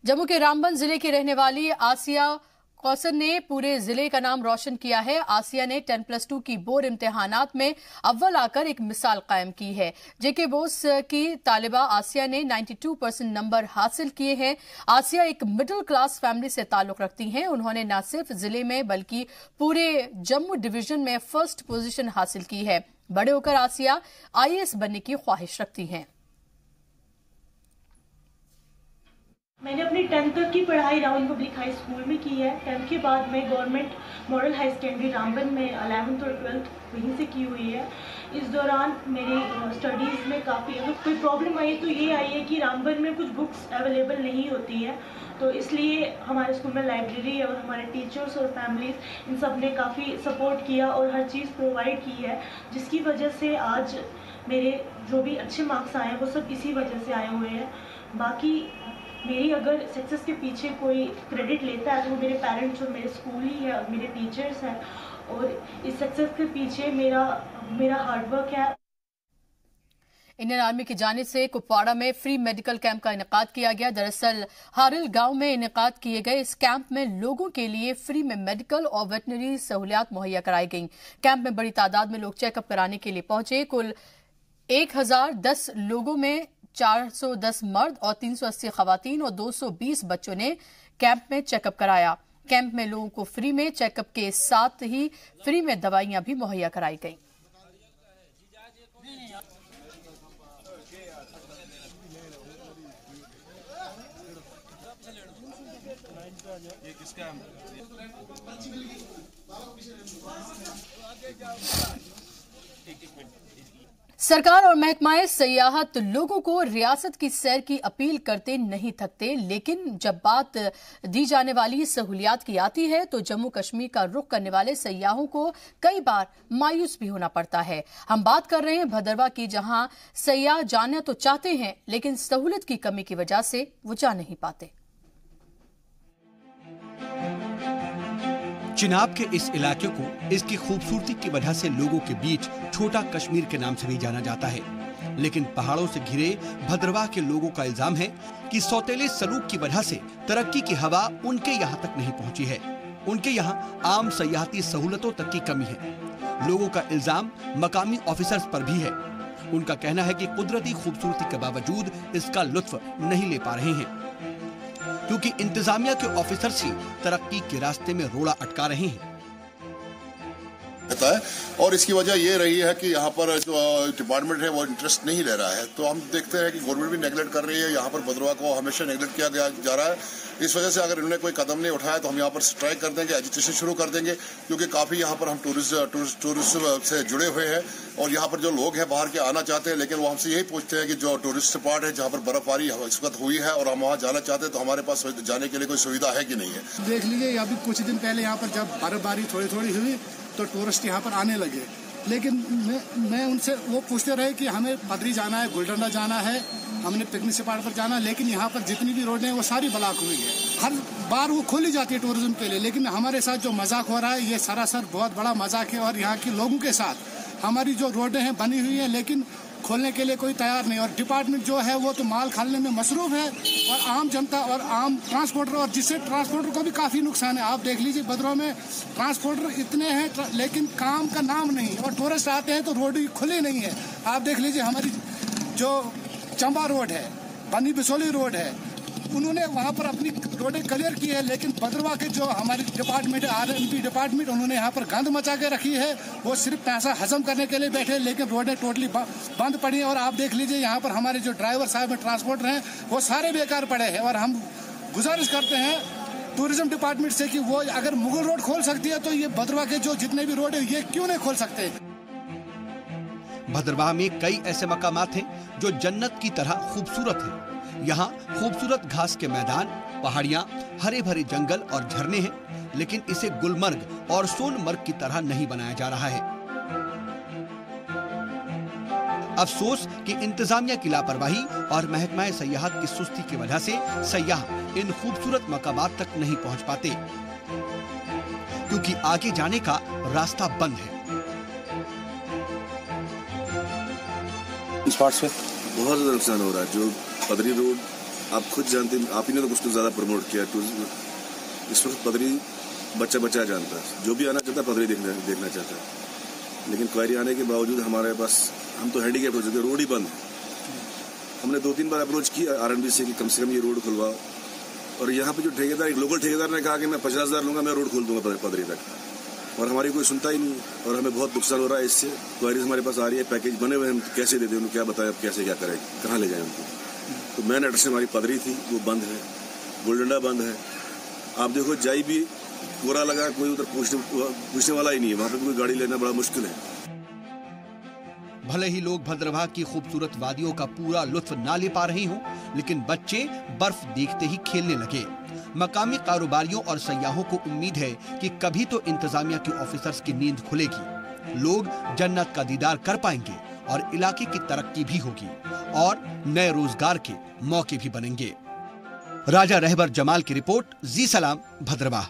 जम्मू के रामबन जिले की रहने वाली आसिया कौसर ने पूरे जिले का नाम रोशन किया है। आसिया ने 10+2 की बोर्ड इम्तिहानात में अव्वल आकर एक मिसाल कायम की है। जेके बोस की तालिबा आसिया ने 92% नंबर हासिल किए हैं। आसिया एक मिडिल क्लास फैमिली से ताल्लुक रखती हैं। उन्होंने न सिर्फ जिले में बल्कि पूरे जम्मू डिवीजन में फर्स्ट पोजीशन हासिल की है। बड़े होकर आसिया IAS बनने की ख्वाहिश रखती हैं। मैंने अपनी 10th तक की पढ़ाई राउंड पब्लिक हाई स्कूल में की है। 10th के बाद मैं government model high secondary Ramban में 11th और 12th वहीं से की हुई है। इस दौरान मेरी स्टडीज़ में काफ़ी अगर कोई प्रॉब्लम आई तो ये आई है कि रामबन में कुछ बुक्स अवेलेबल नहीं होती हैं, तो इसलिए हमारे स्कूल में लाइब्रेरी और हमारे टीचर्स और फैमिलीज़ इन सब ने काफ़ी सपोर्ट किया और हर चीज़ प्रोवाइड की है, जिसकी वजह से आज मेरे जो भी अच्छे मार्क्स आए हैं वो सब इसी वजह से आए हुए हैं। बाकी मेरी अगर सक्सेस के पीछे कोई क्रेडिट लेता है तो वो मेरे पेरेंट्स और मेरे स्कूल ही है और मेरे टीचर्स हैं, और इस सक्सेस के पीछे मेरा हार्डवर्क है। इंडियन आर्मी की जानिब से कुपवाड़ा में फ्री मेडिकल कैंप का इनेकाद किया गया। दरअसल हारिल गांव में इनेकाद किए गए इस कैंप में लोगों के लिए फ्री में मेडिकल और वेटनरी सहूलियात मुहैया कराई गई। कैंप में बड़ी तादाद में लोग चेकअप कराने के लिए पहुंचे। कुल 1010 लोगों में 410 मर्द और 380 खवातीन और 220 बच्चों ने कैंप में चेकअप कराया। कैंप में लोगों को फ्री में चेकअप के साथ ही फ्री में दवाइयां भी मुहैया कराई गईं। सरकार और महकमाए सयाहत लोगों को रियासत की सैर की अपील करते नहीं थकते, लेकिन जब बात दी जाने वाली सहूलियात की आती है तो जम्मू कश्मीर का रुख करने वाले सयाहों को कई बार मायूस भी होना पड़ता है। हम बात कर रहे हैं भदरवा की, जहां सयाह जाना तो चाहते हैं लेकिन सहूलियत की कमी की वजह से वो जा नहीं पाते। चिनाब के इस इलाके को इसकी खूबसूरती की वजह से लोगों के बीच छोटा कश्मीर के नाम से भी जाना जाता है, लेकिन पहाड़ों से घिरे भद्रवाह के लोगों का इल्जाम है कि सौतेले सलूक की वजह से तरक्की की हवा उनके यहाँ तक नहीं पहुँची है। उनके यहाँ आम सयाहती सहूलतों तक की कमी है। लोगों का इल्जाम मकामी ऑफिसर्स पर भी है। उनका कहना है कि कुदरती खूबसूरती के बावजूद इसका लुत्फ नहीं ले पा रहे हैं, क्योंकि इंतजामिया के ऑफिसर्स ही तरक्की के रास्ते में रोड़ा अटका रहे हैं। और इसकी वजह ये रही है कि यहाँ पर जो डिपार्टमेंट है वो इंटरेस्ट नहीं ले रहा है, तो हम देखते हैं कि गवर्नमेंट भी नेगलेक्ट कर रही है। यहाँ पर भद्रवाह को हमेशा नेगलेक्ट किया जा रहा है। इस वजह से अगर इन्होंने कोई कदम नहीं उठाया तो हम यहाँ पर स्ट्राइक कर देंगे, एजुटेशन शुरू कर देंगे, क्योंकि काफी यहाँ पर हम टूरिस्ट से जुड़े हुए हैं और यहाँ पर जो लोग हैं बाहर के आना चाहते हैं, लेकिन वो हमसे यही पूछते हैं कि जो टूरिस्ट स्पॉट है जहाँ पर बर्फबारी इस वक्त हुई है और हम वहाँ जाना चाहते हैं तो हमारे पास जाने के लिए कोई सुविधा है कि नहीं है। देख लीजिए, अभी कुछ दिन पहले यहाँ पर जब बर्फबारी थोड़ी थोड़ी हुई तो टूरिस्ट यहाँ पर आने लगे, लेकिन मैं उनसे वो पूछते रहे कि हमें पदरी जाना है, गुलडंडा जाना है, हमने पिकनिक स्पॉट पर जाना, लेकिन यहाँ पर जितनी भी रोडें हैं वो सारी ब्लॉक हुई है। हर बार वो खोली जाती है टूरिज्म के लिए, लेकिन हमारे साथ जो मजाक हो रहा है ये सरासर बहुत बड़ा मजाक है। और यहाँ के लोगों के साथ हमारी जो रोडें हैं बनी हुई हैं लेकिन खोलने के लिए कोई तैयार नहीं, और डिपार्टमेंट जो है वो तो माल खाने में मसरूफ है और आम जनता और आम ट्रांसपोर्टर, और जिससे ट्रांसपोर्टर को भी काफ़ी नुकसान है। आप देख लीजिए भद्रवाह में ट्रांसपोर्टर इतने हैं लेकिन काम का नाम नहीं, और टूरिस्ट आते हैं तो रोड खुली नहीं है। आप देख लीजिए हमारी जो चंबा रोड है, बनी बिसोली रोड है, उन्होंने वहाँ पर अपनी रोडें क्लियर की है, लेकिन भद्रवाह के जो हमारी डिपार्टमेंट है RMP डिपार्टमेंट, उन्होंने यहाँ पर गंद मचा के रखी है। वो सिर्फ पैसा हजम करने के लिए बैठे, लेकिन रोडें टोटली बंद पड़ी हैं। और आप देख लीजिए यहाँ पर हमारे जो ड्राइवर साहब हैं, ट्रांसपोर्टर हैं, वो सारे बेकार पड़े हैं। और हम गुजारिश करते हैं टूरिज्म डिपार्टमेंट से कि वो अगर मुगल रोड खोल सकती है तो ये भद्रवाह के जो जितने भी रोड है ये क्यों नहीं खोल सकते। भद्रवाह में कई ऐसे मकामात हैं जो जन्नत की तरह खूबसूरत हैं। यहाँ खूबसूरत घास के मैदान, पहाड़ियाँ, हरे भरे जंगल और झरने हैं, लेकिन इसे गुलमर्ग और सोनमर्ग की तरह नहीं बनाया जा रहा है। अफसोस कि इंतजामिया की लापरवाही और महकमाए सयाहत की सुस्ती की वजह से सयाह इन खूबसूरत मकामात तक नहीं पहुँच पाते, क्योंकि आगे जाने का रास्ता बंद है। इस पार्ट से बहुत नुकसान हो रहा है। जो पदरी रोड आप खुद जानते हैं, आप ही ने तो उसको ज़्यादा प्रमोट किया। इस वक्त पदरी बच्चा जानता है, जो भी आना चाहता है पदरी देखना चाहता है, लेकिन क्वारी आने के बावजूद हमारे पास, हम तो हैंडीकैप हो चुके, रोड ही बंद है। हमने 2-3 बार अप्रोच किया RNB से कि कम से कम ये रोड खुलवाओ, और यहाँ पे जो ठेकेदार, एक लोकल ठेकेदार ने कहा कि मैं 50,000 लूँगा, मैं रोड खोल दूंगा पदरी तक, और हमारी कोई सुनता ही नहीं, और हमें बहुत नुकसान हो रहा है इससे। क्वारीज हमारे पास आ रही है, पैकेज बने हुए, हम कैसे दे दें, उन्हें क्या बताएं, अब कैसे क्या करें, कहाँ ले जाएं उनको। तो मेन एड्रेस हमारी पदरी थी, वो बंद है, गोलडंडा बंद है। आप देखो जाई भी पूरा लगा, कोई उधर पूछने वाला ही नहीं है, वहाँ पे कोई गाड़ी लेना बड़ा मुश्किल है। भले ही लोग भद्रवाह की खूबसूरत वादियों का पूरा लुत्फ ना ले पा रहे हों, लेकिन बच्चे बर्फ देखते ही खेलने लगे। मकामी कारोबारियों और सयाहों को उम्मीद है कि कभी तो इंतजामिया के ऑफिसर्स की नींद खुलेगी, लोग जन्नत का दीदार कर पाएंगे और इलाके की तरक्की भी होगी और नए रोजगार के मौके भी बनेंगे। राजा रहबर जमाल की रिपोर्ट, जी सलाम, भद्रवाह।